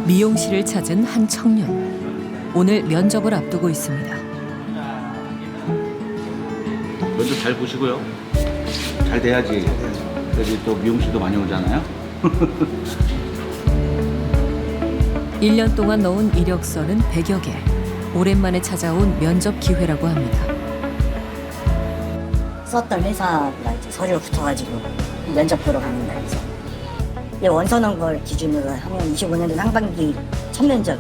미용실을 찾은 한 청년. 오늘 면접을 앞두고 있습니다. 면접 잘 보시고요. 잘 돼야지. 여기 또 미용실도 많이 오잖아요. 1년 동안 넣은 이력서는 100여 개. 오랜만에 찾아온 면접 기회라고 합니다. 썼던 회사가 이제 서류가 붙어가지고 면접 보러 가는 날이죠. 원서 넣은 걸 기준으로 하면 25년도 상반기 첫 면접.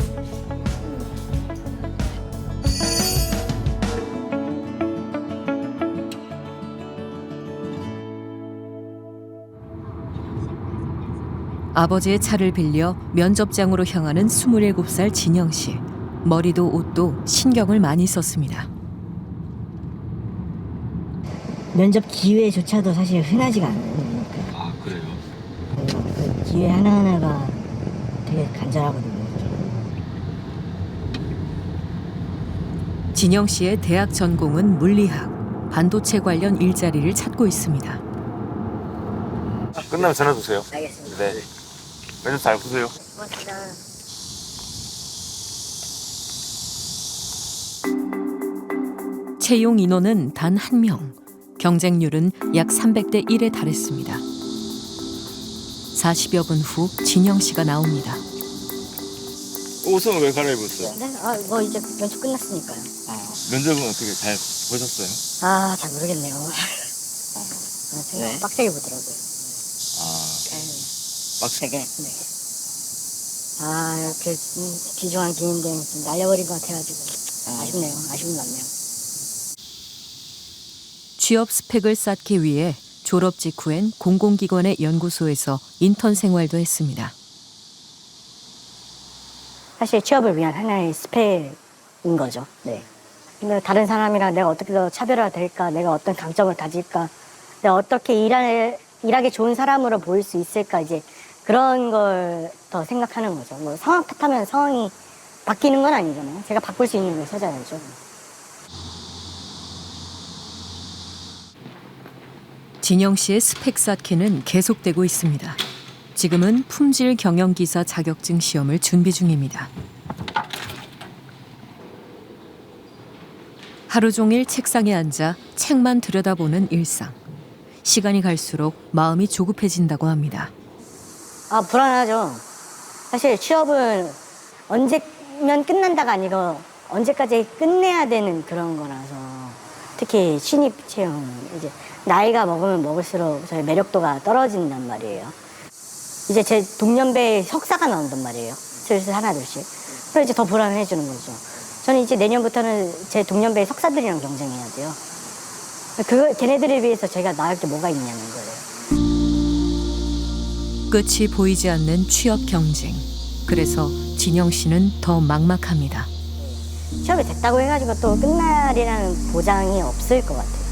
아버지의 차를 빌려 면접장으로 향하는 27살 진영 씨. 머리도 옷도 신경을 많이 썼습니다. 면접 기회조차도 사실 흔하지가 않아요. 아, 그래요? 그 기회 하나하나가 되게 간절하거든요. 진영 씨의 대학 전공은 물리학. 반도체 관련 일자리를 찾고 있습니다. 끝나면 전화 주세요. 알겠습니다. 네. 면접 잘 보세요. 고맙습니다. 채용 인원은 단 1명. 경쟁률은 약 300대 1에 달했습니다. 40여 분 후 진영 씨가 나옵니다. 옷은 왜 갈아입었어요? 네? 뭐 이제 면접 끝났으니까요. 면접은 어떻게 잘 보셨어요? 잘 모르겠네요. 생각 빡세게 보더라고요. 빡세게? 네. 이렇게 귀중한 기인데 날려버린 것 같아가지고 아쉽네요. 아쉬운 남네요. 취업 스펙을 쌓기 위해 졸업 직후엔 공공기관의 연구소에서 인턴 생활도 했습니다. 사실 취업을 위한 하나의 스펙인 거죠. 네. 근데 다른 사람이랑 내가 어떻게 더 차별화될까, 내가 어떤 강점을 가질까, 내가 어떻게 일하기 좋은 사람으로 보일 수 있을까, 이제 그런 걸 더 생각하는 거죠. 뭐 상황 탓하면 상황이 바뀌는 건 아니잖아요. 제가 바꿀 수 있는 걸 찾아야죠. 진영 씨의 스펙 쌓기는 계속되고 있습니다. 지금은 품질 경영기사 자격증 시험을 준비 중입니다. 하루 종일 책상에 앉아 책만 들여다보는 일상. 시간이 갈수록 마음이 조급해진다고 합니다. 불안하죠. 사실 취업은 언제면 끝난다가 아니고 언제까지 끝내야 되는 그런 거라서, 특히 신입 채용, 이제 나이가 먹으면 먹을수록 저희 매력도가 떨어진단 말이에요. 이제 제 동년배에 석사가 나온단 말이에요. 슬슬 하나둘씩. 그래서 이제 더 불안해지는 거죠. 저는 이제 내년부터는 제 동년배 석사들이랑 경쟁해야 돼요. 걔네들에 비해서 제가 나을 게 뭐가 있냐는 거예요. 끝이 보이지 않는 취업 경쟁. 그래서 진영 씨는 더 막막합니다. 취업이 됐다고 해가지고 또 끝날이라는 보장이 없을 것 같아요.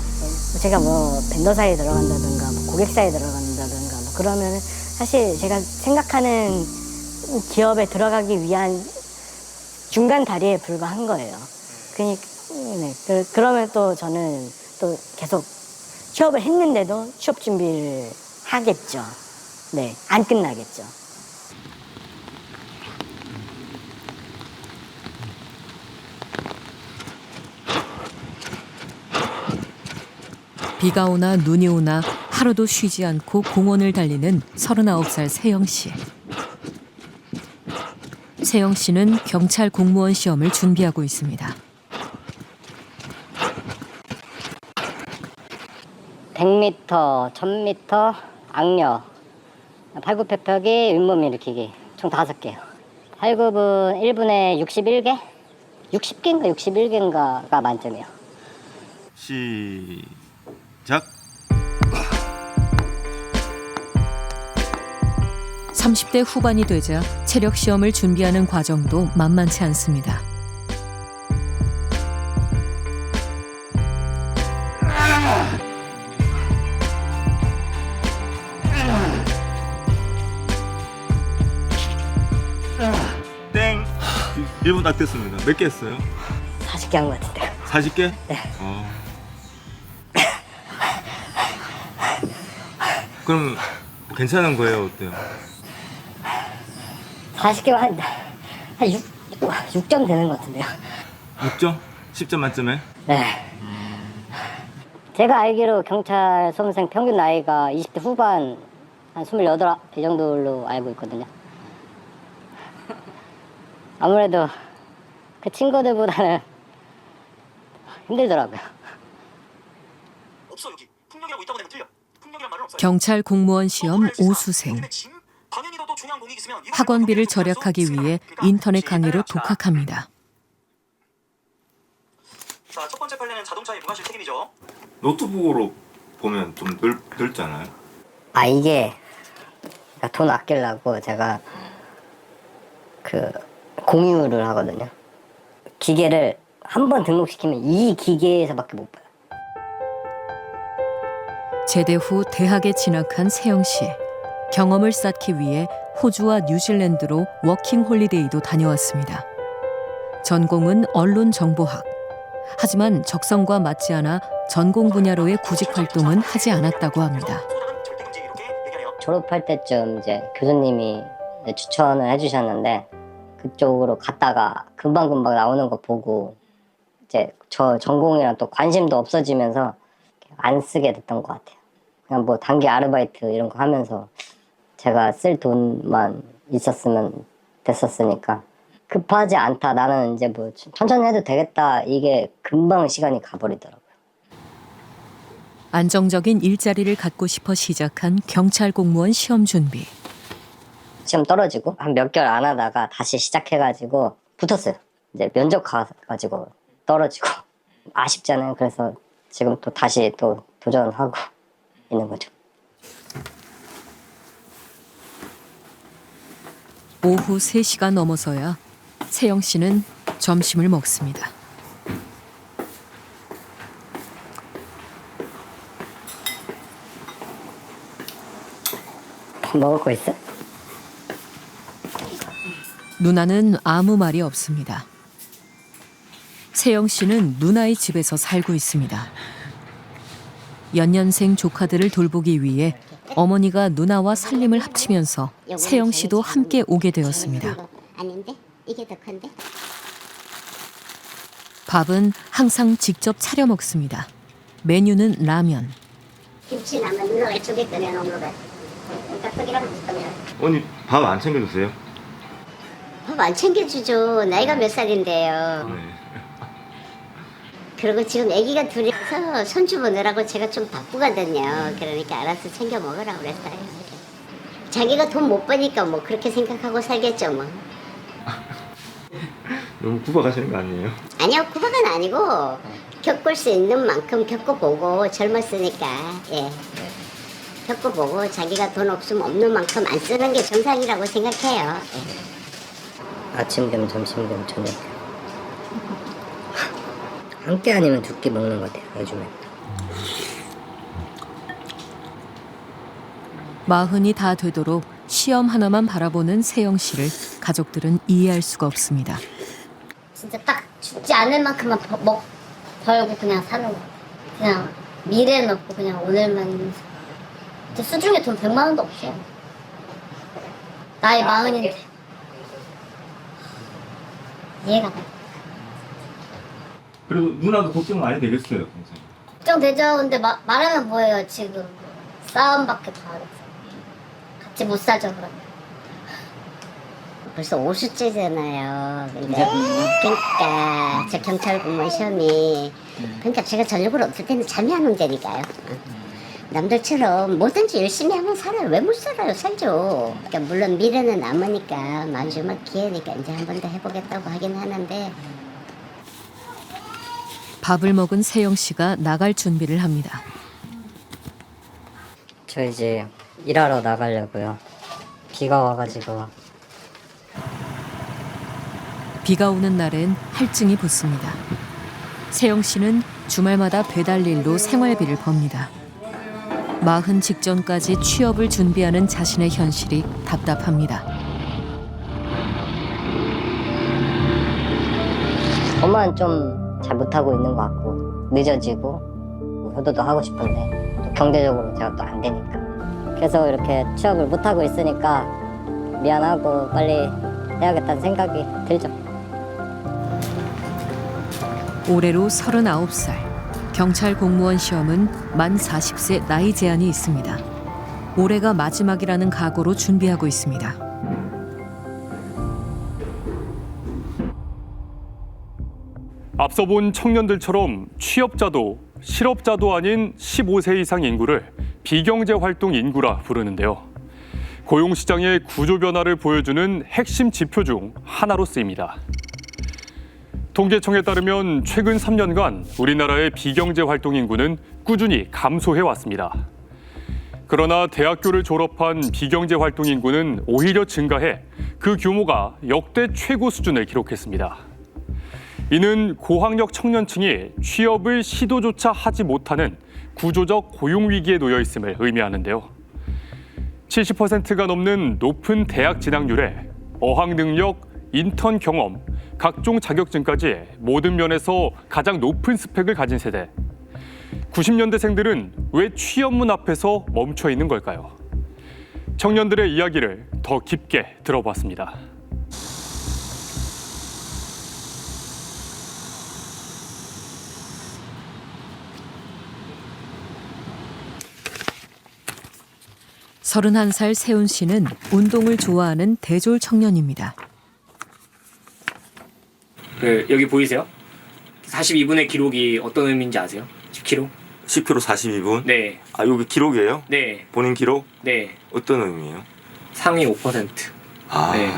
제가 뭐 벤더사에 들어간다든가 뭐 고객사에 들어간다든가 뭐 그러면 사실 제가 생각하는 기업에 들어가기 위한 중간 다리에 불과한 거예요. 그러니까 그러면 또 저는 또 계속 취업을 했는데도 취업 준비를 하겠죠. 네, 안 끝나겠죠. 비가 오나 눈이 오나 하루도 쉬지 않고 공원을 달리는 39살 세영 씨. 세영 씨는 경찰 공무원 시험을 준비하고 있습니다. 100m, 1000m, 악력, 팔굽혀펴기, 윗몸 일으키기 총 5개요. 팔굽은 1분에 61개? 60개인가 61개인가가 만점이에요. 시작. 30대 후반이 되자 체력 시험을 준비하는 과정도 만만치 않습니다. 땡. 1분 딱 됐습니다. 몇 개 했어요? 40개 한 것 같은데요. 40개? 네. 그럼 괜찮은 거예요? 어때요? 40개만 한 6점 되는 것 같은데요. 6점? 10점 만점에? 네. 제가 알기로 경찰 수험생 평균 나이가 20대 후반 한 28, 이 정도로 알고 있거든요. 아무래도 그 친구들보다는 힘들더라고요. 없어 여기. 풍력이라고 있다고 내면 틀려. 풍력이란 말은 없어요. 경찰 공무원 시험 오수생. 당연히 너도 중요한 공익 있으면 이거 학원비를 그러니까 절약하기 위해 인터넷 강의로 독학합니다. 자, 첫 번째 판례는 자동차의 무과실 책임이죠. 노트북으로 보면 좀 넓잖아요. 아, 이게 돈 아끼려고 제가 그 공유를 하거든요. 기계를 한 번 등록시키면 이 기계에서밖에 못 봐요. 제대 후 대학에 진학한 세영 씨. 경험을 쌓기 위해 호주와 뉴질랜드로 워킹 홀리데이도 다녀왔습니다. 전공은 언론정보학. 하지만 적성과 맞지 않아 전공 분야로의 구직 활동은 하지 않았다고 합니다. 졸업할 때쯤 이제 교수님이 이제 추천을 해주셨는데 그쪽으로 갔다가 금방금방 나오는 거 보고 이제 저 전공이랑 또 관심도 없어지면서 안 쓰게 됐던 것 같아요. 그냥 뭐 단기 아르바이트 이런 거 하면서 제가 쓸 돈만 있었으면 됐었으니까 급하지 않다. 나는 이제 뭐 천천히 해도 되겠다. 이게 금방 시간이 가버리더라고요. 안정적인 일자리를 갖고 싶어 시작한 경찰 공무원 시험 준비. 시험 떨어지고 한 몇 개월 안 하다가 다시 시작해가지고 붙었어요. 이제 면접 가가지고 떨어지고 아쉽잖아요. 그래서 지금 또 다시 또 도전하고 있는 거죠. 오후 3시가 넘어서야 세영 씨는 점심을 먹습니다. 먹을 거 있어? 누나는 아무 말이 없습니다. 세영 씨는 누나의 집에서 살고 있습니다. 연년생 조카들을 돌보기 위해 어머니가 누나와 살림을 합치면서 세영 씨도 함께 오게 되었습니다. 아닌데? 이게 더 큰데? 밥은 항상 직접 차려 먹습니다. 메뉴는 라면. 김치 나면 누나가 쪼개 꺼내놓은 거가 그러니까 크기랑 비슷하면 언니 밥 안 챙겨주세요? 밥 안 챙겨주죠. 나이가 몇 살인데요. 네. 그리고 지금 아기가 둘이서 손주 보느라고 제가 좀 바쁘거든요. 그러니까 알아서 챙겨 먹으라고 그랬어요. 자기가 돈 못 버니까 뭐 그렇게 생각하고 살겠죠 뭐. 너무 구박하시는 거 아니에요? 아니요, 구박은 아니고 겪을 수 있는 만큼 겪어보고 젊었으니까 예. 겪어보고 자기가 돈 없으면 없는 만큼 안 쓰는 게 정상이라고 생각해요. 예. 아침 겸 점심 겸 저녁 겸. 함께 아니면 두 끼 먹는 것 같아요. 요즘에. 40이 다 되도록 시험 하나만 바라보는 세영 씨를 가족들은 이해할 수가 없습니다. 진짜 딱 죽지 않을 만큼만 벌고 그냥 사는 거. 그냥 미래는 없고 그냥 오늘만. 이제 수중에 돈 100만 원도 없어요. 나이 40인데. 이해가 돼. 그래도 누나도 걱정 많이 되겠어요, 평생. 걱정되죠. 근데 말하면 뭐예요, 지금. 싸움밖에 더 하겠어. 같이 못 살죠, 그러면. 벌써 5수째잖아요. 그러니까 저 경찰 공무원 시험이 그러니까 제가 전력을 없을 때는 잠이 안 온다니까요. 남들처럼 뭐든지 열심히 하면 살아요. 왜 못 살아요? 살죠. 그러니까 물론 미래는 남으니까 마지막 기회니까 이제 한 번 더 해보겠다고 하긴 하는데 밥을 먹은 세영 씨가 나갈 준비를 합니다. 저 이제 일하러 나가려고요. 비가 와가지고. 비가 오는 날엔 할증이 붙습니다. 세영 씨는 주말마다 배달 일로 생활비를 법니다. 40 직전까지 취업을 준비하는 자신의 현실이 답답합니다. 엄마는 좀 잘 못하고 있는 것 같고 늦어지고 효도도 하고 싶은데 또 경제적으로 제가 또 안 되니까 그래서 이렇게 취업을 못하고 있으니까 미안하고 빨리 해야겠다는 생각이 들죠. 올해로 39살. 경찰 공무원 시험은 만 40세 나이 제한이 있습니다. 올해가 마지막이라는 각오로 준비하고 있습니다. 앞서 본 청년들처럼 취업자도 실업자도 아닌 15세 이상 인구를 비경제 활동 인구라 부르는데요. 고용시장의 구조 변화를 보여주는 핵심 지표 중 하나로 쓰입니다. 통계청에 따르면 최근 3년간 우리나라의 비경제 활동 인구는 꾸준히 감소해 왔습니다. 그러나 대학교를 졸업한 비경제 활동 인구는 오히려 증가해 그 규모가 역대 최고 수준을 기록했습니다. 이는 고학력 청년층이 취업을 시도조차 하지 못하는 구조적 고용 위기에 놓여 있음을 의미하는데요. 70%가 넘는 높은 대학 진학률에 어학 능력, 인턴 경험, 각종 자격증까지 모든 면에서 가장 높은 스펙을 가진 세대. 90년대생들은 왜 취업문 앞에서 멈춰 있는 걸까요? 청년들의 이야기를 더 깊게 들어봤습니다. 서른한 살 세훈 씨는 운동을 좋아하는 대졸 청년입니다. 여기 보이세요? 42분의 기록이 어떤 의미인지 아세요? 10km? 10km 42분? 네. 아, 여기 기록이에요? 네. 본인 기록? 네. 어떤 의미예요? 상위 5%. 아. 네.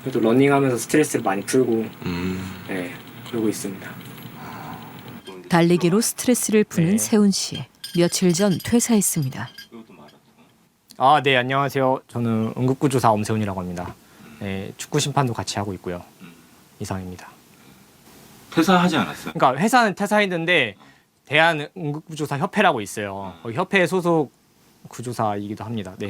그래도 러닝하면서 스트레스를 많이 풀고 네, 그러고 있습니다. 달리기로 스트레스를 푸는 네. 세훈 씨. 며칠 전 퇴사했습니다. 아, 네, 안녕하세요. 저는 응급구조사 엄세훈이라고 합니다. 네, 축구 심판도 같이 하고 있고요. 이상입니다. 퇴사하지 않았어요? 그러니까 회사는 퇴사했는데 대한응급구조사 협회라고 있어요. 협회 소속 구조사이기도 합니다. 네.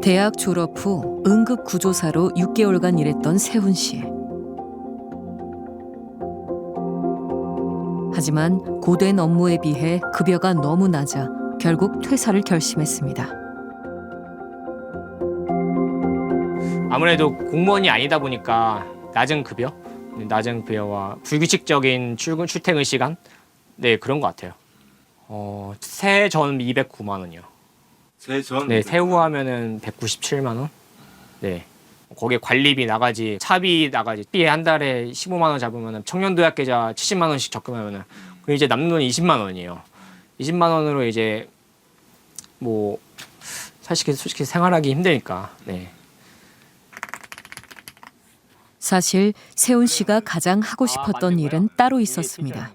대학 졸업 후 응급구조사로 6개월간 일했던 세훈 씨. 하지만 고된 업무에 비해 급여가 너무 낮아 결국 퇴사를 결심했습니다. 아무래도 공무원이 아니다 보니까 낮은 급여와 불규칙적인 출퇴근 시간, 네, 그런 것 같아요. 세 전 209만 원이요. 세전? 네, 세후 하면은 197만 원. 네. 거기에 관리비 나가지, 차비 나가지, 삐에 한 달에 15만 원 잡으면 청년도약 계좌 70만 원씩 적금하면은 그럼 이제 남는 돈이 20만 원이에요. 20만 원으로 이제 뭐 솔직히 생활하기 힘드니까. 네. 사실 세훈 씨가 가장 하고 싶었던 일은 따로 있었습니다.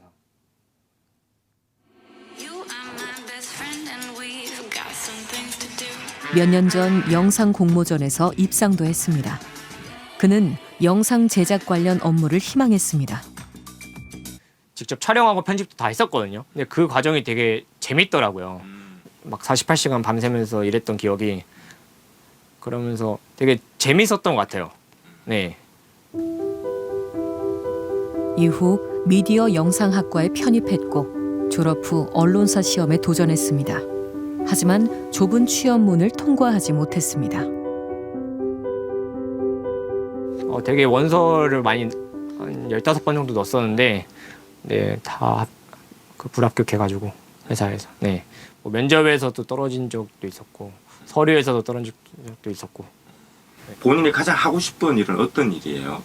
몇 년 전 영상 공모전에서 입상도 했습니다. 그는 영상 제작 관련 업무를 희망했습니다. 직접 촬영하고 편집도 다 했었거든요. 근데 그 과정이 되게 재밌더라고요. 막 48시간 밤새면서 일했던 기억이, 그러면서 되게 재밌었던 것 같아요. 네. 이후 미디어 영상학과에 편입했고 졸업 후 언론사 시험에 도전했습니다. 하지만 좁은 취업문을 통과하지 못했습니다. 되게 원서를 많이 한 15번 정도 넣었었는데 네, 다 불합격해가지고 회사에서. 네. 뭐 면접에서도 떨어진 적도 있었고 서류에서도 떨어진 적도 있었고. 본인이 가장 하고 싶은 일은 어떤 일이에요?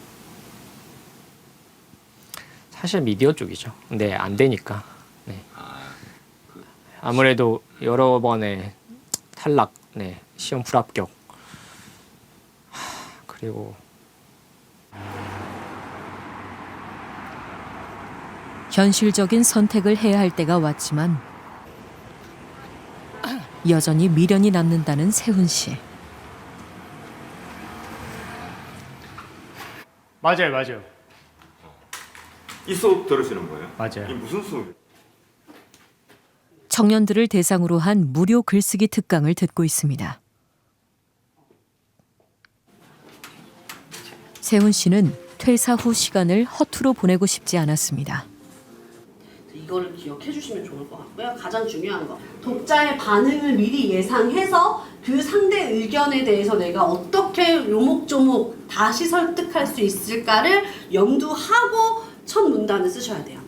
사실 미디어 쪽이죠. 근데 안 되니까. 네. 아무래도 여러 번의 탈락, 네, 시험 불합격, 그리고 현실적인 선택을 해야 할 때가 왔지만 여전히 미련이 남는다는 세훈 씨. 맞아요. 이 수업 들으시는 거예요? 맞아요. 이게 무슨 수업이에요? 청년들을 대상으로 한 무료 글쓰기 특강을 듣고 있습니다. 세훈 씨는 퇴사 후 시간을 허투루 보내고 싶지 않았습니다. 이걸 기억해 주시면 좋을 것 같고요. 가장 중요한 거, 독자의 반응을 미리 예상해서 그 상대 의견에 대해서 내가 어떻게 요목조목 다시 설득할 수 있을까를 염두하고 첫 문단을 쓰셔야 돼요.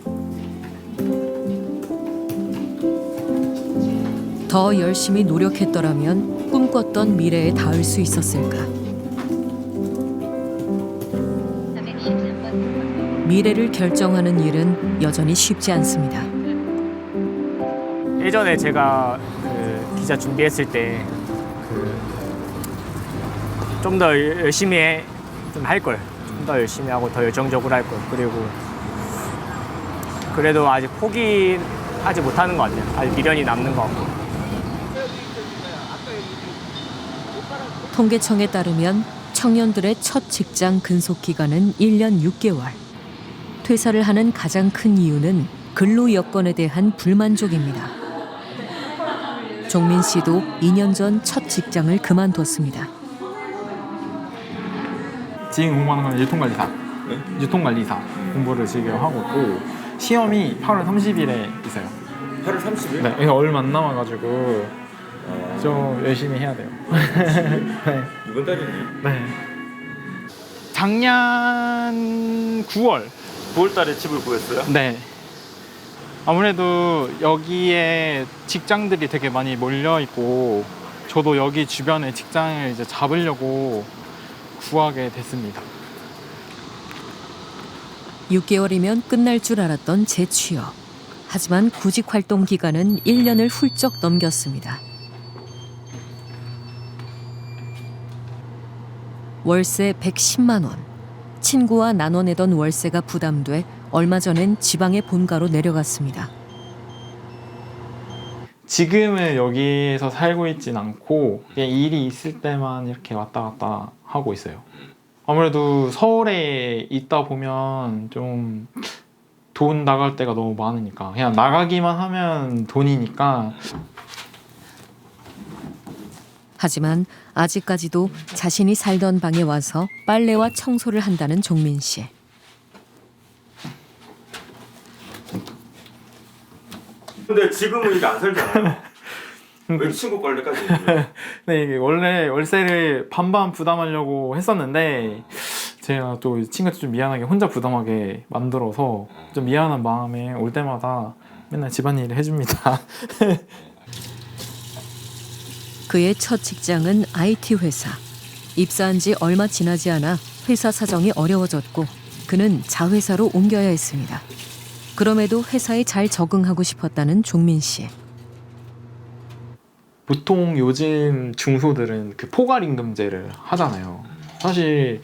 더 열심히 노력했더라면 꿈꿨던 미래에 닿을 수 있었을까? 미래를 결정하는 일은 여전히 쉽지 않습니다. 예전에 제가 그 기자 준비했을 때 좀 더 열심히 할 걸, 좀 더 열심히 하고 더 열정적으로 할 걸. 그리고 그래도 아직 포기하지 못하는 것 같아요. 아직 미련이 남는 것 같고. 통계청에 따르면 청년들의 첫 직장 근속 기간은 1년 6개월. 퇴사를 하는 가장 큰 이유는 근로 여건에 대한 불만족입니다. 종민 씨도 2년 전 첫 직장을 그만뒀습니다. 지금 공부하는 건 유통관리사. 유통관리사 공부를 지금 하고 있고 시험이 8월 30일에 있어요. 8월 30일? 네, 그래서 얼마 안 남아가지고 좀 열심히 해야 돼요. 네. 이번 달이네. 네. 작년 9월. 9월 달에 집을 구했어요? 네. 아무래도 여기에 직장들이 되게 많이 몰려 있고 저도 여기 주변에 직장을 이제 잡으려고 구하게 됐습니다. 6개월이면 끝날 줄 알았던 재취업. 하지만 구직 활동 기간은 1년을 훌쩍 넘겼습니다. 월세 110만 원. 친구와 나눠 내던 월세가 부담돼 얼마 전엔 지방의 본가로 내려갔습니다. 지금은 여기에서 살고 있진 않고 그냥 일이 있을 때만 이렇게 왔다 갔다 하고 있어요. 아무래도 서울에 있다 보면 좀 돈 나갈 때가 너무 많으니까 그냥 나가기만 하면 돈이니까. 하지만 아직까지도 자신이 살던 방에 와서 빨래와 청소를 한다는 종민 씨. 근데 지금은 이게 안 살잖아요. 왜 친구 빨래까지? 네, 이게 원래 월세를 반반 부담하려고 했었는데 제가 또 친구한테 좀 미안하게 혼자 부담하게 만들어서 좀 미안한 마음에 올 때마다 맨날 집안일을 해줍니다. 그의 첫 직장은 IT 회사. 입사한 지 얼마 지나지 않아 회사 사정이 어려워졌고 그는 자회사로 옮겨야 했습니다. 그럼에도 회사에 잘 적응하고 싶었다는 종민 씨. 보통 요즘 중소들은 그 포괄임금제를 하잖아요. 사실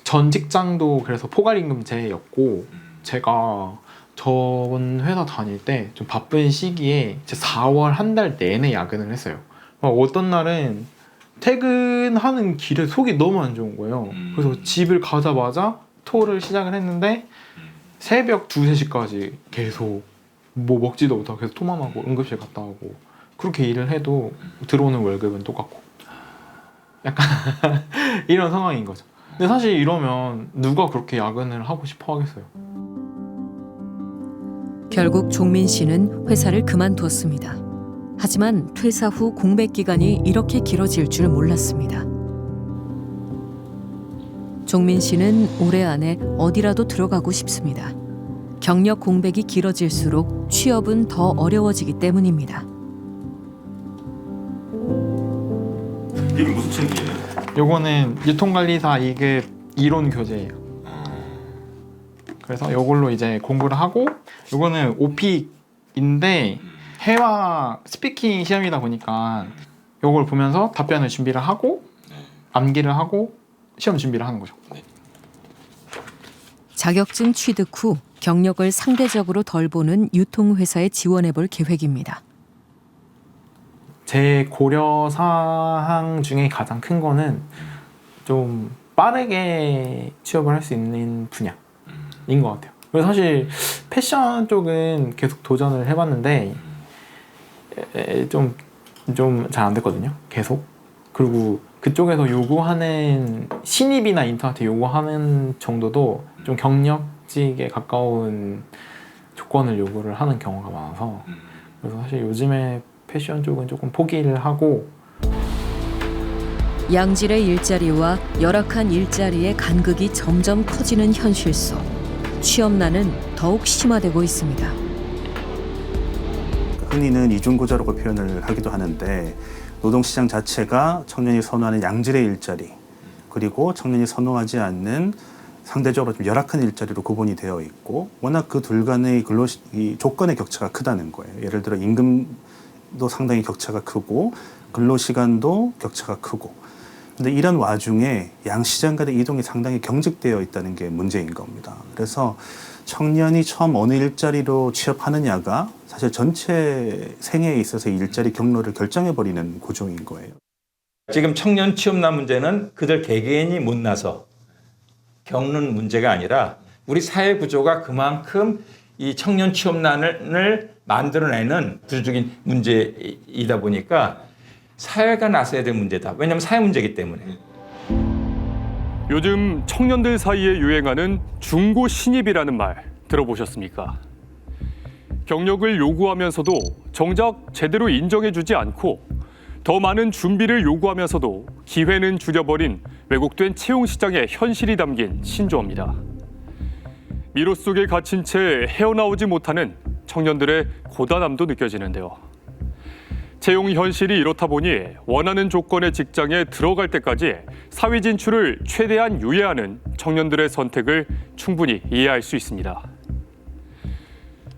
전 직장도 그래서 포괄임금제였고 제가 전 회사 다닐 때 좀 바쁜 시기에 4월 한 달 내내 야근을 했어요. 어떤 날은 퇴근하는 길에 속이 너무 안 좋은 거예요. 그래서 집을 가자마자 토를 시작을 했는데 새벽 2, 3시까지 계속 뭐 먹지도 못하고 계속 토만 하고 응급실 갔다 오고 그렇게 일을 해도 들어오는 월급은 똑같고 약간 이런 상황인 거죠. 근데 사실 이러면 누가 그렇게 야근을 하고 싶어 하겠어요. 결국 종민 씨는 회사를 그만두었습니다. 하지만 퇴사 후 공백 기간이 이렇게 길어질 줄 몰랐습니다. 종민 씨는 올해 안에 어디라도 들어가고 싶습니다. 경력 공백이 길어질수록 취업은 더 어려워지기 때문입니다. 이게 무슨 책이에요? 요거는 유통관리사 2급 이론 교재예요. 그래서 요걸로 이제 공부를 하고 요거는 오픽인데 회화 스피킹 시험이다 보니까 요걸 보면서 답변을 준비를 하고 암기를 하고 시험 준비를 하는 거죠. 자격증 취득 후 경력을 상대적으로 덜 보는 유통회사에 지원해 볼 계획입니다. 제 고려 사항 중에 가장 큰 거는 좀 빠르게 취업을 할 수 있는 분야인 것 같아요. 그래서 사실 패션 쪽은 계속 도전을 해봤는데 좀 잘 안 됐거든요. 계속. 그리고 그쪽에서 요구하는 신입이나 인턴한테 요구하는 정도도 좀 경력직에 가까운 조건을 요구를 하는 경우가 많아서 그래서 사실 요즘에 패션 쪽은 조금 포기를 하고 양질의 일자리와 열악한 일자리의 간극이 점점 커지는 현실 속 취업난은 더욱 심화되고 있습니다. 흔히는 이중고자라고 표현을 하기도 하는데 노동시장 자체가 청년이 선호하는 양질의 일자리 그리고 청년이 선호하지 않는 상대적으로 좀 열악한 일자리로 구분이 되어 있고 워낙 그 둘 간의 이 조건의 격차가 크다는 거예요. 예를 들어 임금도 상당히 격차가 크고 근로시간도 격차가 크고 근데 이런 와중에 양시장 간의 이동이 상당히 경직되어 있다는 게 문제인 겁니다. 그래서 청년이 처음 어느 일자리로 취업하느냐가 사실 전체 생애에 있어서 일자리 경로를 결정해버리는 구조인 거예요. 지금 청년 취업난 문제는 그들 개개인이 못나서 겪는 문제가 아니라 우리 사회 구조가 그만큼 이 청년 취업난을 만들어내는 구조적인 문제이다 보니까 사회가 나서야 될 문제다. 왜냐하면 사회 문제이기 때문에. 요즘 청년들 사이에 유행하는 중고 신입이라는 말 들어보셨습니까? 경력을 요구하면서도 정작 제대로 인정해주지 않고 더 많은 준비를 요구하면서도 기회는 줄여버린 왜곡된 채용 시장의 현실이 담긴 신조어입니다. 미로 속에 갇힌 채 헤어나오지 못하는 청년들의 고단함도 느껴지는데요. 채용 현실이 이렇다 보니 원하는 조건의 직장에 들어갈 때까지 사회 진출을 최대한 유예하는 청년들의 선택을 충분히 이해할 수 있습니다.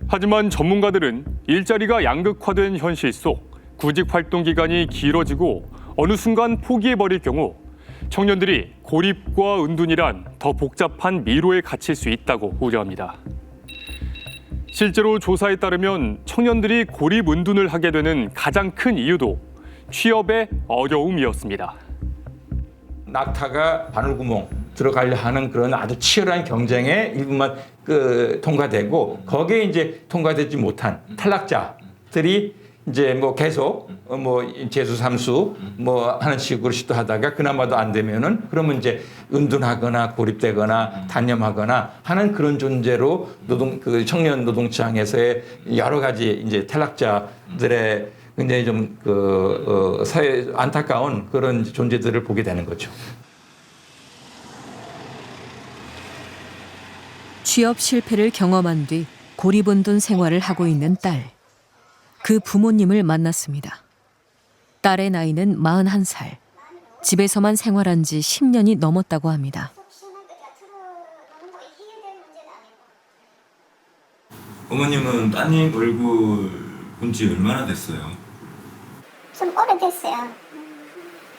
하지만 전문가들은 일자리가 양극화된 현실 속 구직 활동 기간이 길어지고 어느 순간 포기해버릴 경우 청년들이 고립과 은둔이란 더 복잡한 미로에 갇힐 수 있다고 우려합니다. 실제로 조사에 따르면 청년들이 고립 은둔을 하게 되는 가장 큰 이유도 취업의 어려움이었습니다. 낙타가 바늘구멍 들어가려 하는 그런 아주 치열한 경쟁에 일부만 통과되고 거기에 이제 통과되지 못한 탈락자들이 이제 뭐 계속 뭐 재수 삼수 뭐 하는 식으로 시도하다가 그나마도 안 되면은 그러면 이제 은둔하거나 고립되거나 단념하거나 하는 그런 존재로 청년 노동시장에서의 여러 가지 이제 탈락자들의 굉장히 좀 사회 안타까운 그런 존재들을 보게 되는 거죠. 취업 실패를 경험한 뒤 고립은둔 생활을 하고 있는 딸. 그 부모님을 만났습니다. 딸의 나이는 41살. 집에서만 생활한 지 10년이 넘었다고 합니다. 어머님은 따님 얼굴 본 지 얼마나 됐어요? 좀 오래됐어요.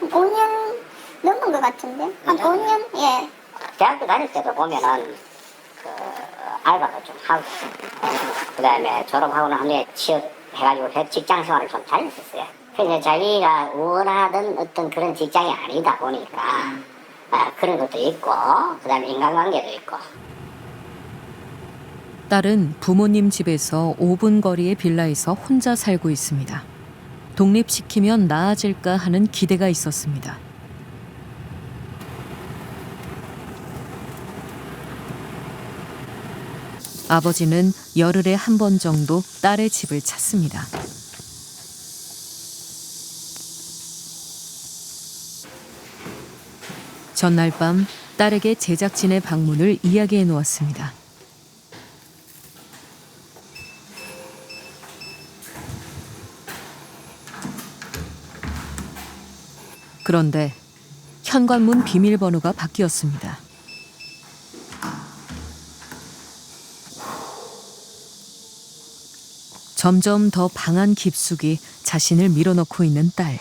5년 넘은 것 같은데? 한 5년? 예. 대학교 다닐 때도 보면은 알바도 좀 하고 그다음에 졸업하고 난 후에 취업해가지고 직장 생활을 좀 잘했었어요. 그래서 자기가 원하던 어떤 그런 직장이 아니다 보니까 그런 것도 있고 그다음에 인간관계도 있고. 딸은 부모님 집에서 5분 거리의 빌라에서 혼자 살고 있습니다. 독립시키면 나아질까 하는 기대가 있었습니다. 아버지는 열흘에 한 번 정도 딸의 집을 찾습니다. 전날 밤 딸에게 제작진의 방문을 이야기해 놓았습니다. 그런데 현관문 비밀번호가 바뀌었습니다. 점점 더 방안 깊숙이 자신을 밀어넣고 있는 딸.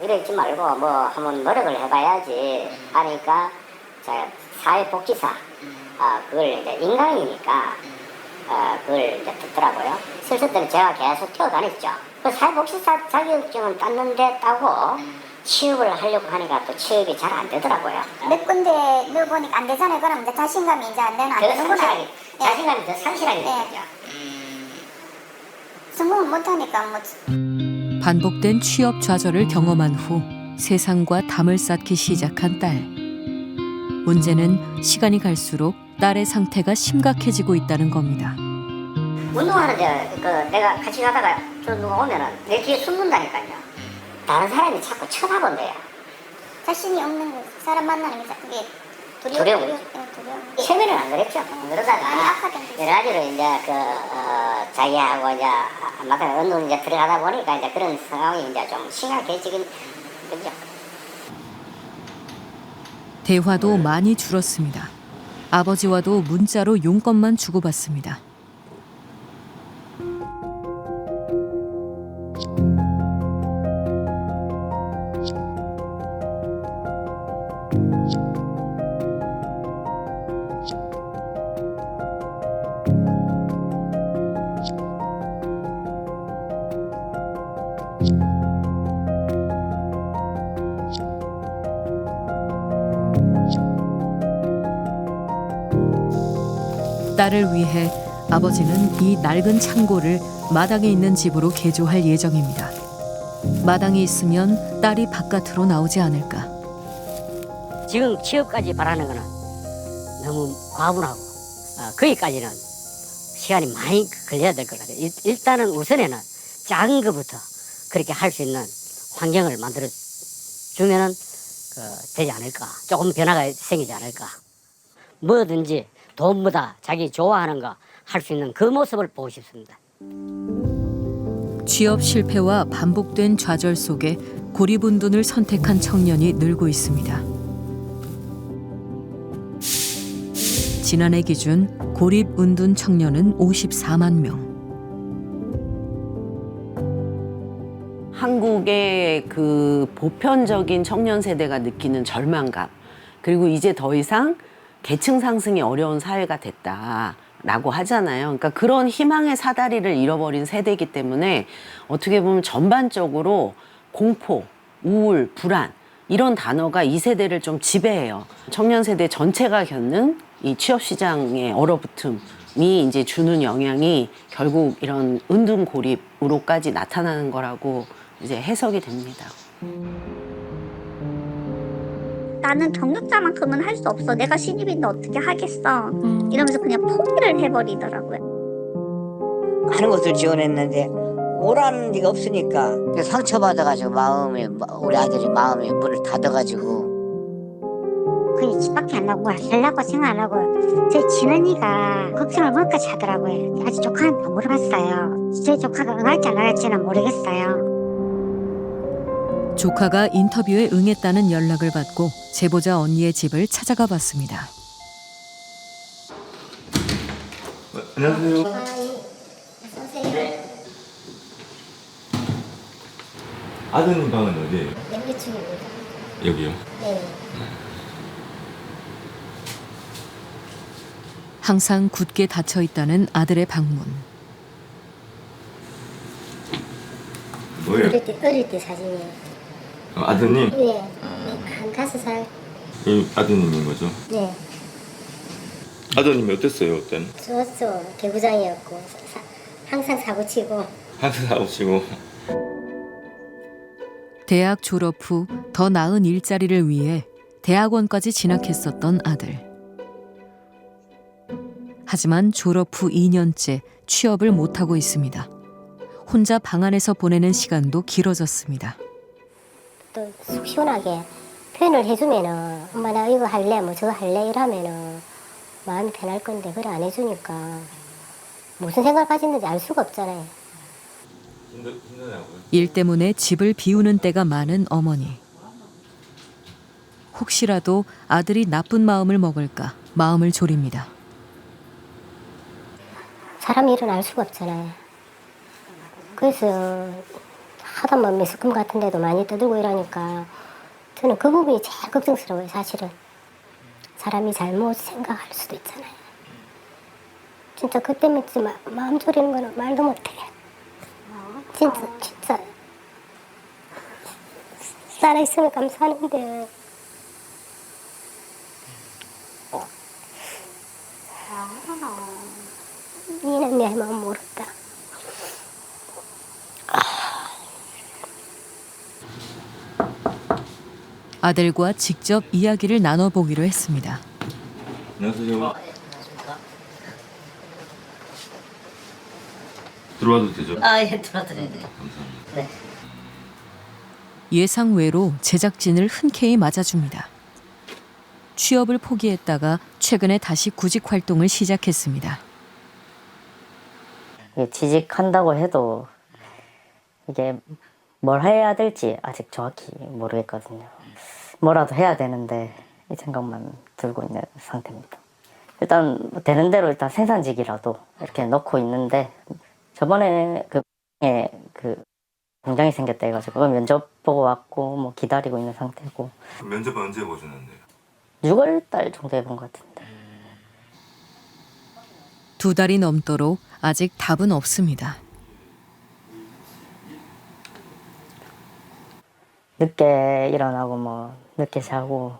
이러지 말고 뭐 한번 노력을 해봐야지 하니까 사회복지사 그걸 이제 인강이니까 그걸 이제 듣더라고요. 슬슬 때는 제가 계속 뛰어다녔죠. 그 사회복지사 자격증을 땄는데 따고 취업을 하려고 하니까 또 취업이 잘 안 되더라고요. 몇 군데 넣어보니까 안 되잖아요. 그럼 이제 자신감이 이제 안 되는구나. 자신감이 더 상실하게 되죠. 성공을 못하니까 뭐. 반복된 취업 좌절을 경험한 후 세상과 담을 쌓기 시작한 딸. 문제는 시간이 갈수록 딸의 상태가 심각해지고 있다는 겁니다. 운동하는데 내가 같이 가다가 저 누가 오면은 내 뒤에 숨는다니까요. 다른 사람이 자꾸 쳐다본대요. 자신이 없는 거 사람 만나는 게 그게 두려워. 두려워. 처음에는 안 그랬죠. 그러다가 많이 아파졌는데. 여러 가지로 이제 자기하고 이제 마땅히 운동 이제 들어가다 보니까 이제 그런 상황이 이제 좀 심각해지긴 그죠. 대화도 많이 줄었습니다. 아버지와도 문자로 용건만 주고받습니다. 딸을 위해 아버지는 이 낡은 창고를 마당에 있는 집으로 개조할 예정입니다. 마당이 있으면 딸이 바깥으로 나오지 않을까. 지금 취업까지 바라는 거는 너무 과분하고 거기까지는 시간이 많이 걸려야 될 것 같아요. 일단은 우선에는 작은 것부터 그렇게 할 수 있는 환경을 만들어 주면은 되지 않을까. 조금 변화가 생기지 않을까. 뭐든지 돈보다 자기 좋아하는 거 할 수 있는 그 모습을 보고 싶습니다. 취업 실패와 반복된 좌절 속에 고립운둔을 선택한 청년이 늘고 있습니다. 지난해 기준 고립운둔 청년은 54만 명. 한국의 그 보편적인 청년 세대가 느끼는 절망감, 그리고 이제 더 이상 계층 상승이 어려운 사회가 됐다라고 하잖아요. 그러니까 그런 희망의 사다리를 잃어버린 세대이기 때문에 어떻게 보면 전반적으로 공포, 우울, 불안 이런 단어가 이 세대를 좀 지배해요. 청년 세대 전체가 겪는 이 취업 시장의 얼어붙음이 이제 주는 영향이 결국 이런 은둔 고립으로까지 나타나는 거라고 이제 해석이 됩니다. 나는 경력자만큼은 할 수 없어. 내가 신입인데 어떻게 하겠어. 이러면서 그냥 포기를 해버리더라고요. 많은 것을 지원했는데 오라는 데가 없으니까 상처받아가지고 우리 아들이 마음이 문을 닫아가지고 그냥 집 밖에 안 나고 하려고 생각 안 하고 제 친언니가 걱정을 뭐까지 하더라고요. 아직 조카한테 물어봤어요. 제 조카가 응할지 안 응할지는 모르겠어요. 조카가 인터뷰에 응했다는 연락을 받고 제보자 언니의 집을 찾아가 봤습니다. 안녕하세요. 아드님 방은 어디예요? 여기 층입니다. 여기요. 네. 항상 굳게 닫혀 있다는 아들의 방문. 뭐예요? 어릴 때 사진이에요. 아드님? 네. 한 5살. 이 아드님인 거죠? 네. 아드님이 어땠어요, 그때는? 좋았죠. 개구장이었고 항상 사고치고. 항상 나오시고. 대학 졸업 후 더 나은 일자리를 위해 대학원까지 진학했었던 아들. 하지만 졸업 후 2년째 취업을 못하고 있습니다. 혼자 방 안에서 보내는 시간도 길어졌습니다. 또 속 시원하게 표현을 해주면은 엄마 나 이거 할래 뭐 저거 할래 이러면은 마음이 편할 건데 그래 안 해주니까 무슨 생각을 가졌는지 알 수가 없잖아요. 일 때문에 집을 비우는 때가 많은 어머니. 혹시라도 아들이 나쁜 마음을 먹을까 마음을 졸입니다. 사람 일은 알 수가 없잖아요. 그래서 하다 보면 매스컴 같은 데도 많이 떠들고 이러니까 저는 그 부분이 제일 걱정스러워요. 사실은 사람이 잘못 생각할 수도 있잖아요. 진짜 그 때문에 마음 졸이는 거는 말도 못해요. 진짜 살아있으면 감사하는데 니는 내 마음 모른다. 아들과 직접 이야기를 나눠보기로 했습니다. 안녕하세요. 들어와도 되죠? 아, 예, 들어드려야 돼요. 네. 예상 외로 제작진을 흔쾌히 맞아줍니다. 취업을 포기했다가 최근에 다시 구직 활동을 시작했습니다. 취직한다고 해도 이게 뭘 해야 될지 아직 정확히 모르겠거든요. 뭐라도 해야 되는데 이 생각만 들고 있는 상태입니다. 일단 뭐 되는 대로 일단 생산직이라도 이렇게 넣고 있는데 저번에 그 공장이 생겼다 해가지고 면접 보고 왔고 뭐 기다리고 있는 상태고. 면접은 언제 보셨는데요? 6월 달 정도 해본 것 같은데. 2달이 넘도록 아직 답은 없습니다. 늦게 일어나고 뭐 늦게 자고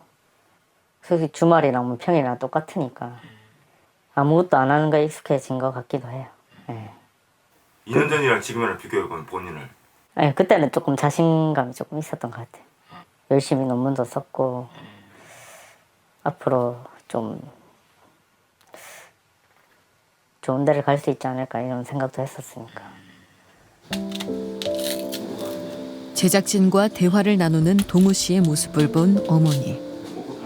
솔직히 주말이랑 뭐 평일이랑 똑같으니까 아무것도 안 하는 거에 익숙해진 것 같기도 해요. 네. 2년 전이랑 지금이랑 비교해보면 본인을 아니, 그때는 조금 자신감이 조금 있었던 것 같아요. 열심히 논문도 썼고 앞으로 좀 좋은 데를 갈 수 있지 않을까 이런 생각도 했었으니까. 제작진과 대화를 나누는 동우 씨의 모습을 본 어머니.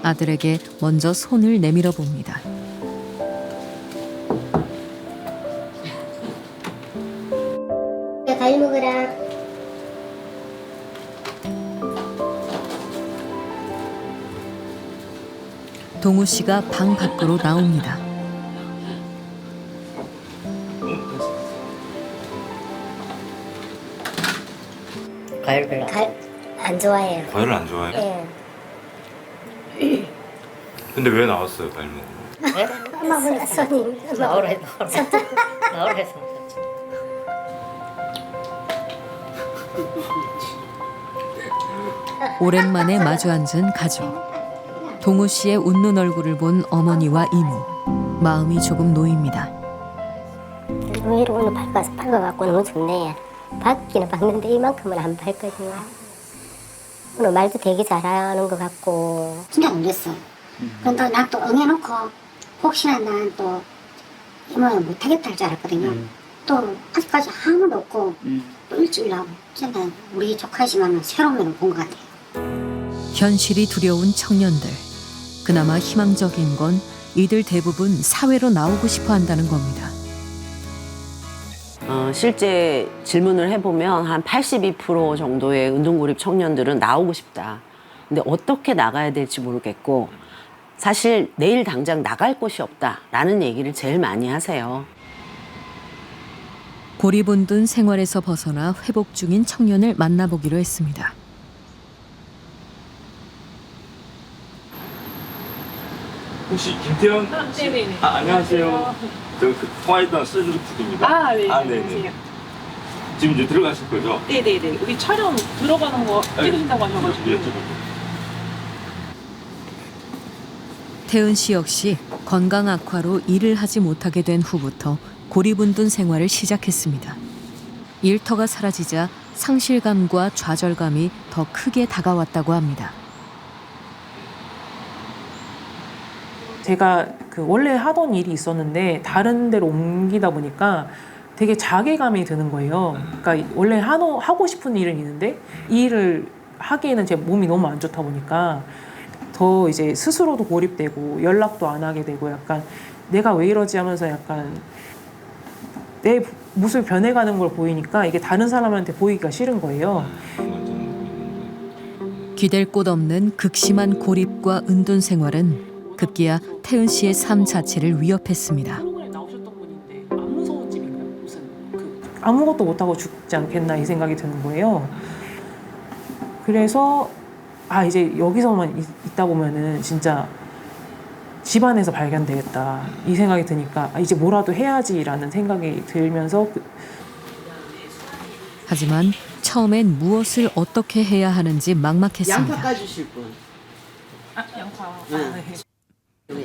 아들에게 먼저 손을 내밀어 봅니다. 과일 먹어라. 동우 씨가 방 밖으로 나옵니다. 과일 별로 안 좋아해요. 과일을 안 좋아해요? 예. 근데 왜 나왔어요 과일 먹으러? 네? 엄마 보니까 손이 나오라 해서. 오랜만에 마주 앉은 가족. 동우 씨의 웃는 얼굴을 본 어머니와 이모. 마음이 조금 놓입니다. 위로 오늘 밝아갖고 너무 좋네. 밝기는 밝는데 이만큼은 안 밝거든요. 오늘 말도 되게 잘하는 것 같고. 진짜 놀랬어. 그런데 난 또 응해놓고 혹시나 난 또 이모야 못하겠다 할 줄 알았거든요. 또 아직까지 아무도 없고 또 일주일 나고 진짜 우리 조카지만 새로운 면을 본 것 같아요. 현실이 두려운 청년들. 그나마 희망적인 건 이들 대부분 사회로 나오고 싶어 한다는 겁니다. 실제 질문을 해보면 한 82% 정도의 운동고립 청년들은 나오고 싶다. 근데 어떻게 나가야 될지 모르겠고 사실 내일 당장 나갈 곳이 없다라는 얘기를 제일 많이 하세요. 고리분둔 생활에서 벗어나 회복 중인 청년을 만나보기로 했습니다. 혹시 김태현 씨? 네네네. 안녕하세요. 저 그 통화했던 스즈키입니다. 네네. 지금 이제 들어가실 거죠? 네네네. 우리 촬영 들어가는 거 찍으신다고 하셔가지고. 태은 씨 역시 건강 악화로 일을 하지 못하게 된 후부터 고리분둔 생활을 시작했습니다. 일터가 사라지자 상실감과 좌절감이 더 크게 다가왔다고 합니다. 제가 그 원래 하던 일이 있었는데 다른 데로 옮기다 보니까 되게 자괴감이 드는 거예요. 그러니까 원래 하고 싶은 일은 있는데 이 일을 하기에는 제 몸이 너무 안 좋다 보니까 더 이제 스스로도 고립되고 연락도 안 하게 되고 약간 내가 왜 이러지 하면서 약간 내 모습이 변해가는 걸 보이니까 이게 다른 사람한테 보이기가 싫은 거예요. 기댈 곳 없는 극심한 고립과 은둔 생활은 급기야 태은 씨의 삶 자체를 위협했습니다. 아무것도 못하고 죽지 않겠나 이 생각이 드는 거예요. 그래서 이제 여기서만 있다 보면은 진짜 집안에서 발견되겠다 이 생각이 드니까 이제 뭐라도 해야지라는 생각이 들면서 하지만 처음엔 무엇을 어떻게 해야 하는지 막막했습니다. 양파 까주실 분. 양파.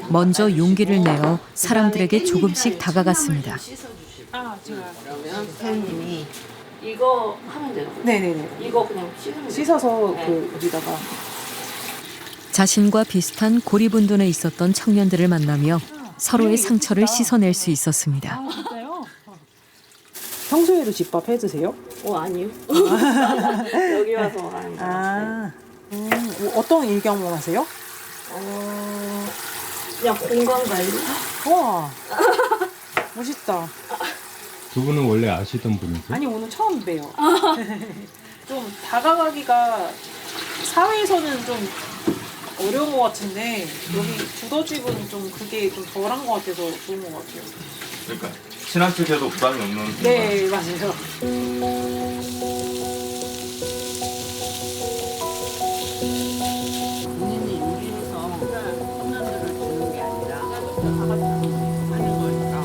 먼저 용기를 내어 사람들에게 조금씩 다가갔습니다. 제가 그러면 태은님이 이거 하면 돼요. 네네네. 이거 그냥 씻어서 그 여기다가 자신과 비슷한 고리분둔에 있었던 청년들을 만나며 서로의 상처를 씻어낼 수 있었습니다. 진짜요? 평소에도 집밥 해 드세요? 아니요. 여기 와서 하는 거. 뭐 어떤 일 경험하세요? 그냥 공간 관리? 와, 멋있다. 두 분은 원래 아시던 분이세요? 아니, 오늘 처음 봬요. 좀 다가가기가 사회에서는 좀 어려운 것 같은데 여기 두더집은 좀 그게 좀 덜한 것 같아서 좋은 것 같아요. 그러니까 친화적에도 부담이 없는. 네, 맞아요. 본인이 요리해서 청년들을 주는 게 아니라 하는 거니까.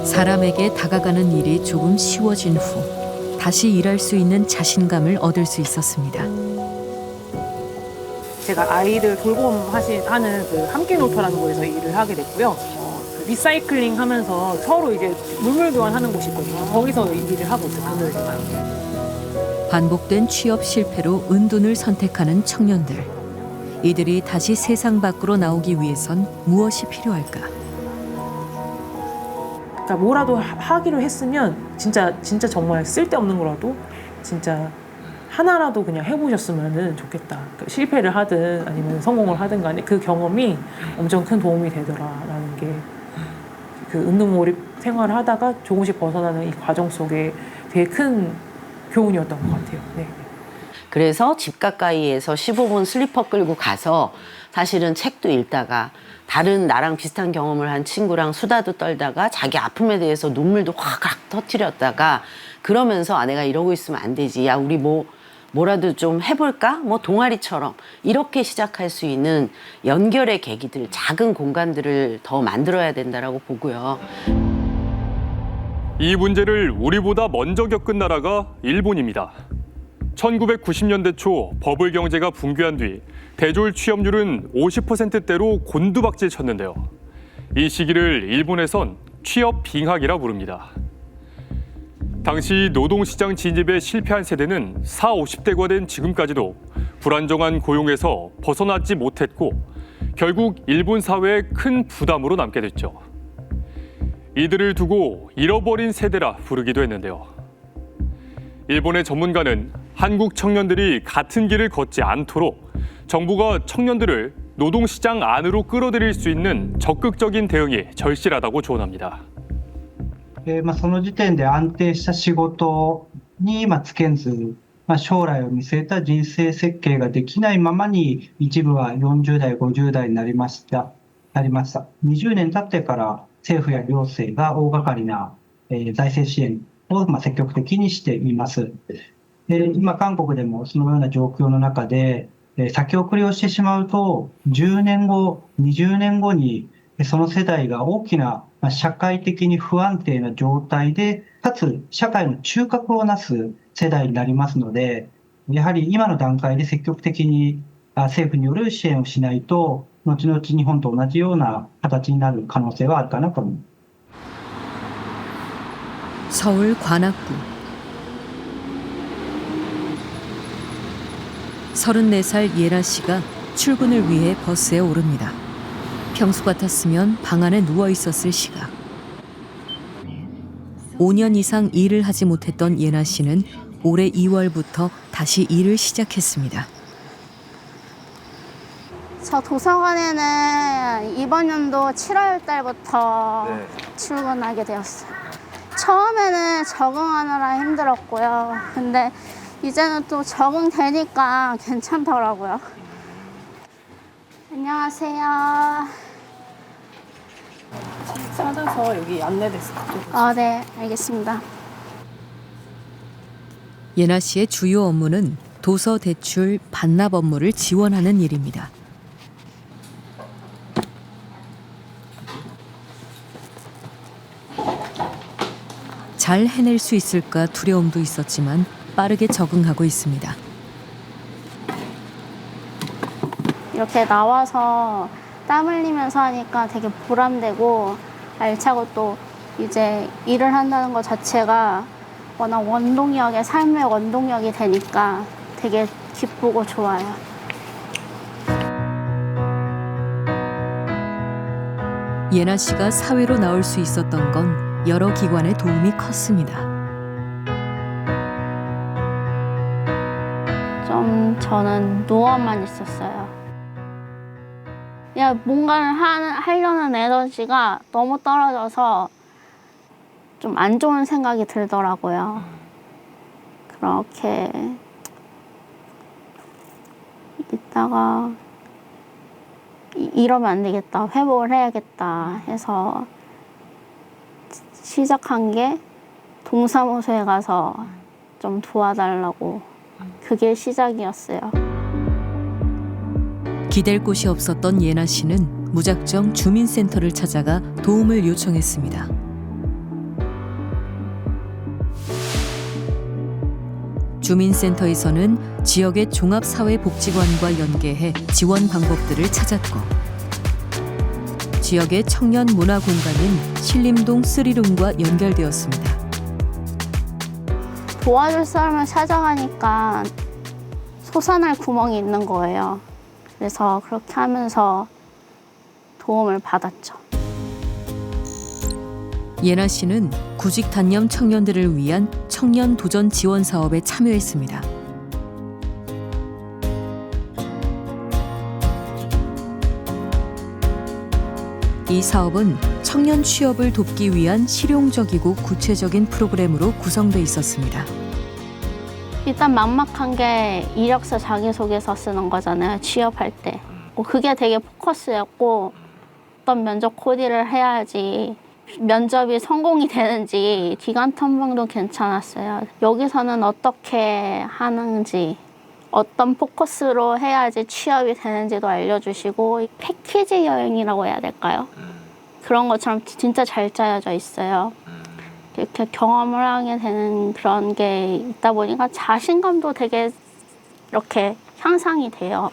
사람에게 다가가는 일이 조금 쉬워진 후 다시 일할 수 있는 자신감을 얻을 수 있었습니다. 제가 아이들 돌봄하는 그 함께 놀터라는 곳에서 일을 하게 됐고요. 그 리사이클링 하면서 서로 이제 물물 교환하는 곳이 있거든요. 거기서 일을 하고 있어요. 그늘지만. 반복된 취업 실패로 은둔을 선택하는 청년들. 이들이 다시 세상 밖으로 나오기 위해선 무엇이 필요할까? 그러니까 뭐라도 하기로 했으면 진짜 정말 쓸데없는 거라도 진짜 하나라도 그냥 해보셨으면 좋겠다. 그러니까 실패를 하든 아니면 성공을 하든 간에 그 경험이 엄청 큰 도움이 되더라라는 게 그 은둔몰입 생활을 하다가 조금씩 벗어나는 이 과정 속에 되게 큰 교훈이었던 것 같아요. 네. 그래서 집 가까이에서 15분 슬리퍼 끌고 가서 사실은 책도 읽다가 다른 나랑 비슷한 경험을 한 친구랑 수다도 떨다가 자기 아픔에 대해서 눈물도 확 터뜨렸다가 그러면서 내가 이러고 있으면 안 되지. 야, 우리 뭐라도 좀 해볼까? 뭐 동아리처럼 이렇게 시작할 수 있는 연결의 계기들, 작은 공간들을 더 만들어야 된다라고 보고요. 이 문제를 우리보다 먼저 겪은 나라가 일본입니다. 1990년대 초 버블 경제가 붕괴한 뒤 대졸 취업률은 50%대로 곤두박질 쳤는데요. 이 시기를 일본에선 취업 빙하기라 부릅니다. 당시 노동시장 진입에 실패한 세대는 40, 50대가 된 지금까지도 불안정한 고용에서 벗어나지 못했고 결국 일본 사회에 큰 부담으로 남게 됐죠. 이들을 두고 잃어버린 세대라 부르기도 했는데요. 일본의 전문가는 한국 청년들이 같은 길을 걷지 않도록 정부가 청년들을 노동시장 안으로 끌어들일 수 있는 적극적인 대응이 절실하다고 조언합니다. その時点で安定した仕事につけず、将来を見据えた人生設計ができないままに一部は40代、50代になりました。20年経ってから政府や行政が大掛かりな財政支援を積極的にしています。今韓国でもそのような状況の中で先送りをしてしまうと10年後、20年後にその世代が大きな社会的に不安定な状態で、かつ社会の中核をなす世代になりますので、やはり今の段階で積極的に政府による支援をしないと、後々日本と同じような形になる可能性はあるかなと思います。 서울 관악구. 34살 예나 씨가 출근을 위해 버스에 오릅니다. 평소 같았으면 방 안에 누워 있었을 시각. 5년 이상 일을 하지 못했던 예나 씨는 올해 2월부터 다시 일을 시작했습니다. 저 도서관에는 이번 연도 7월 달부터 출근하게 되었어요. 처음에는 적응하느라 힘들었고요. 근데 이제는 또 적응되니까 괜찮더라고요. 안녕하세요. 찾아서 여기 안내데스크 쪽. 네, 알겠습니다. 예나 씨의 주요 업무는 도서 대출 반납 업무를 지원하는 일입니다. 잘 해낼 수 있을까 두려움도 있었지만 빠르게 적응하고 있습니다. 이렇게 나와서 땀 흘리면서 하니까 되게 보람되고 알차고 또 이제 일을 한다는 것 자체가 워낙 원동력의 삶의 원동력이 되니까 되게 기쁘고 좋아요. 예나 씨가 사회로 나올 수 있었던 건 여러 기관의 도움이 컸습니다. 좀 저는 누워만 있었어요. 그냥 뭔가를 하려는 에너지가 너무 떨어져서 좀 안 좋은 생각이 들더라고요. 그렇게 있다가 이러면 안 되겠다, 회복을 해야겠다 해서 시작한 게 동사무소에 가서 좀 도와달라고, 그게 시작이었어요. 기댈 곳이 없었던 예나 씨는 무작정 주민센터를 찾아가 도움을 요청했습니다. 주민센터에서는 지역의 종합사회복지관과 연계해 지원 방법들을 찾았고, 지역의 청년 문화 공간인 신림동 3룸과 연결되었습니다. 도와줄 사람을 찾아가니까 솟아날 구멍이 있는 거예요. 그래서 그렇게 하면서 도움을 받았죠. 예나 씨는 구직 단념 청년들을 위한 청년 도전 지원 사업에 참여했습니다. 이 사업은 청년 취업을 돕기 위한 실용적이고 구체적인 프로그램으로 구성돼 있었습니다. 일단 막막한 게 이력서 자기소개서 쓰는 거잖아요, 취업할 때. 그게 되게 포커스였고, 어떤 면접 코디를 해야지 면접이 성공이 되는지 기간 탐방도 괜찮았어요. 여기서는 어떻게 하는지, 어떤 포커스로 해야지 취업이 되는지도 알려주시고, 패키지 여행이라고 해야 될까요? 그런 것처럼 진짜 잘 짜여져 있어요. 이렇게 경험을 하게 되는 그런 게 있다 보니까 자신감도 되게 이렇게 향상이 돼요.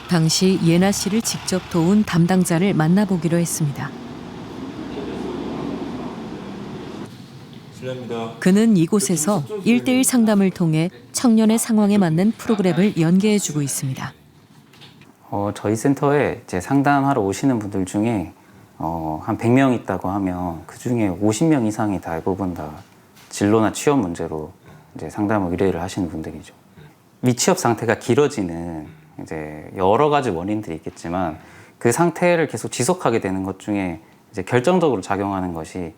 당시 예나 씨를 직접 도운 담당자를 만나보기로 했습니다. 실례합니다. 그는 이곳에서 1:1 상담을 통해 청년의 상황에 맞는 프로그램을 연계해주고 있습니다. 저희 센터에 이제 상담하러 오시는 분들 중에 한 100명 있다고 하면 그 중에 50명 이상이 대부분 다 진로나 취업 문제로 이제 상담을 의뢰를 하시는 분들이죠. 미취업 상태가 길어지는 이제 여러 가지 원인들이 있겠지만 그 상태를 계속 지속하게 되는 것 중에 이제 결정적으로 작용하는 것이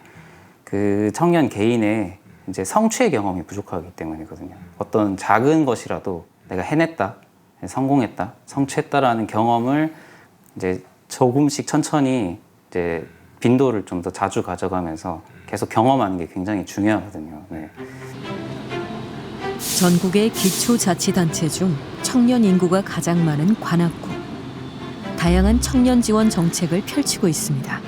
그 청년 개인의 이제 성취의 경험이 부족하기 때문이거든요. 어떤 작은 것이라도 내가 해냈다, 성공했다, 성취했다라는 경험을 이제 조금씩 천천히 이제 빈도를 좀 더 자주 가져가면서 계속 경험하는 게 굉장히 중요하거든요. 네. 전국의 기초자치단체 중 청년 인구가 가장 많은 관악구. 다양한 청년 지원 정책을 펼치고 있습니다.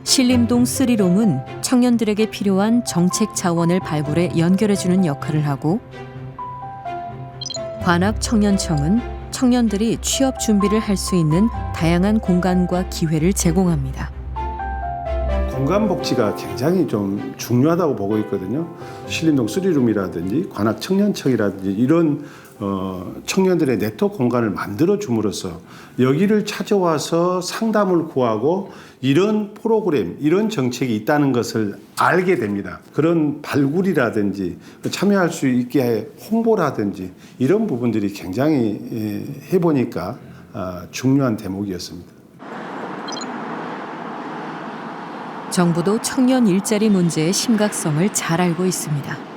신림동 3룸은 청년들에게 필요한 정책 자원을 발굴해 연결해주는 역할을 하고, 관악청년청은 청년들이 취업 준비를 할 수 있는 다양한 공간과 기회를 제공합니다. 공간 복지가 굉장히 좀 중요하다고 보고 있거든요. 신림동 3룸이라든지 관악청년청이라든지 이런 청년들의 네트워크 공간을 만들어 줌으로써 여기를 찾아와서 상담을 구하고 이런 프로그램, 이런 정책이 있다는 것을 알게 됩니다. 그런 발굴이라든지 참여할 수 있게 홍보라든지 이런 부분들이 굉장히 해보니까 중요한 대목이었습니다. 정부도 청년 일자리 문제의 심각성을 잘 알고 있습니다.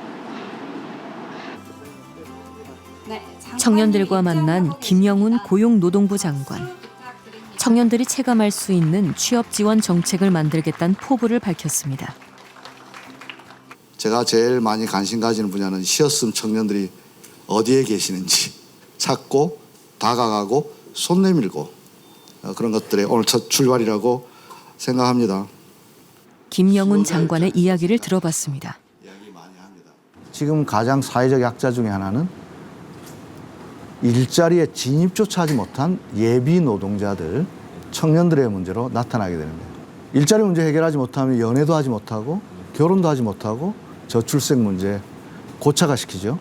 청년들과 만난 김영훈 고용노동부 장관. 청년들이 체감할 수 있는 취업 지원 정책을 만들겠다는 포부를 밝혔습니다. 제가 제일 많이 관심 가지는 분야는 쉬었음 청년들이 어디에 계시는지 찾고 다가가고 손 내밀고 그런 것들의 오늘 첫 출발이라고 생각합니다. 김영훈 장관의 이야기를 들어봤습니다. 지금 가장 사회적 약자 중에 하나는 일자리에 진입조차 하지 못한 예비 노동자들, 청년들의 문제로 나타나게 되는 거예요. 일자리 문제 해결하지 못하면 연애도 하지 못하고 결혼도 하지 못하고 저출생 문제 고착화시키죠.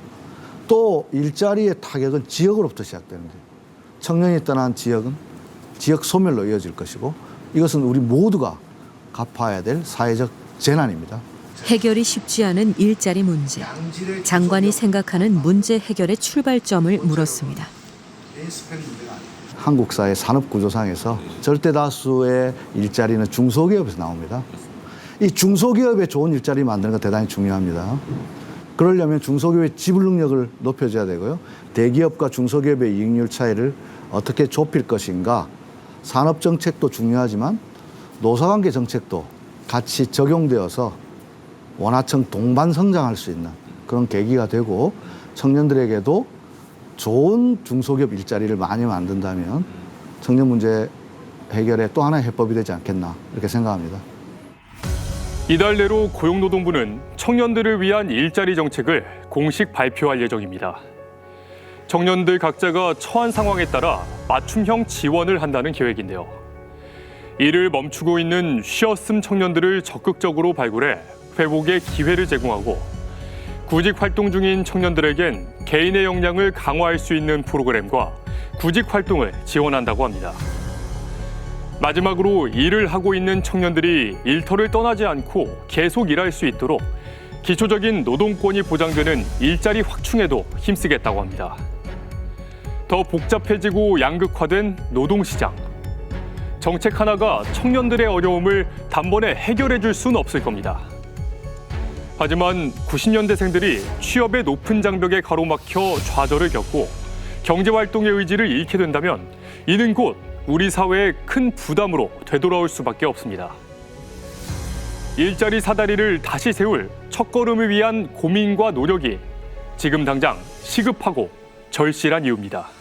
또 일자리의 타격은 지역으로부터 시작되는 거예요. 청년이 떠난 지역은 지역 소멸로 이어질 것이고 이것은 우리 모두가 갚아야 될 사회적 재난입니다. 해결이 쉽지 않은 일자리 문제. 장관이 생각하는 문제 해결의 출발점을 물었습니다. 한국 사회 산업 구조상에서 절대 다수의 일자리는 중소기업에서 나옵니다. 이 중소기업에 좋은 일자리 만드는 거 대단히 중요합니다. 그러려면 중소기업의 지불 능력을 높여줘야 되고요. 대기업과 중소기업의 이익률 차이를 어떻게 좁힐 것인가. 산업정책도 중요하지만 노사관계 정책도 같이 적용되어서 원하청 동반 성장할 수 있는 그런 계기가 되고 청년들에게도 좋은 중소기업 일자리를 많이 만든다면 청년 문제 해결에 또 하나의 해법이 되지 않겠나 이렇게 생각합니다. 이달 내로 고용노동부는 청년들을 위한 일자리 정책을 공식 발표할 예정입니다. 청년들 각자가 처한 상황에 따라 맞춤형 지원을 한다는 계획인데요. 이를 멈추고 있는 쉬었음 청년들을 적극적으로 발굴해 회복의 기회를 제공하고 구직 활동 중인 청년들에겐 개인의 역량을 강화할 수 있는 프로그램과 구직 활동을 지원한다고 합니다. 마지막으로 일을 하고 있는 청년들이 일터를 떠나지 않고 계속 일할 수 있도록 기초적인 노동권이 보장되는 일자리 확충에도 힘쓰겠다고 합니다. 더 복잡해지고 양극화된 노동시장. 정책 하나가 청년들의 어려움을 단번에 해결해 줄 수는 없을 겁니다. 하지만 90년대생들이 취업의 높은 장벽에 가로막혀 좌절을 겪고 경제활동의 의지를 잃게 된다면 이는 곧 우리 사회의 큰 부담으로 되돌아올 수밖에 없습니다. 일자리 사다리를 다시 세울 첫걸음을 위한 고민과 노력이 지금 당장 시급하고 절실한 이유입니다.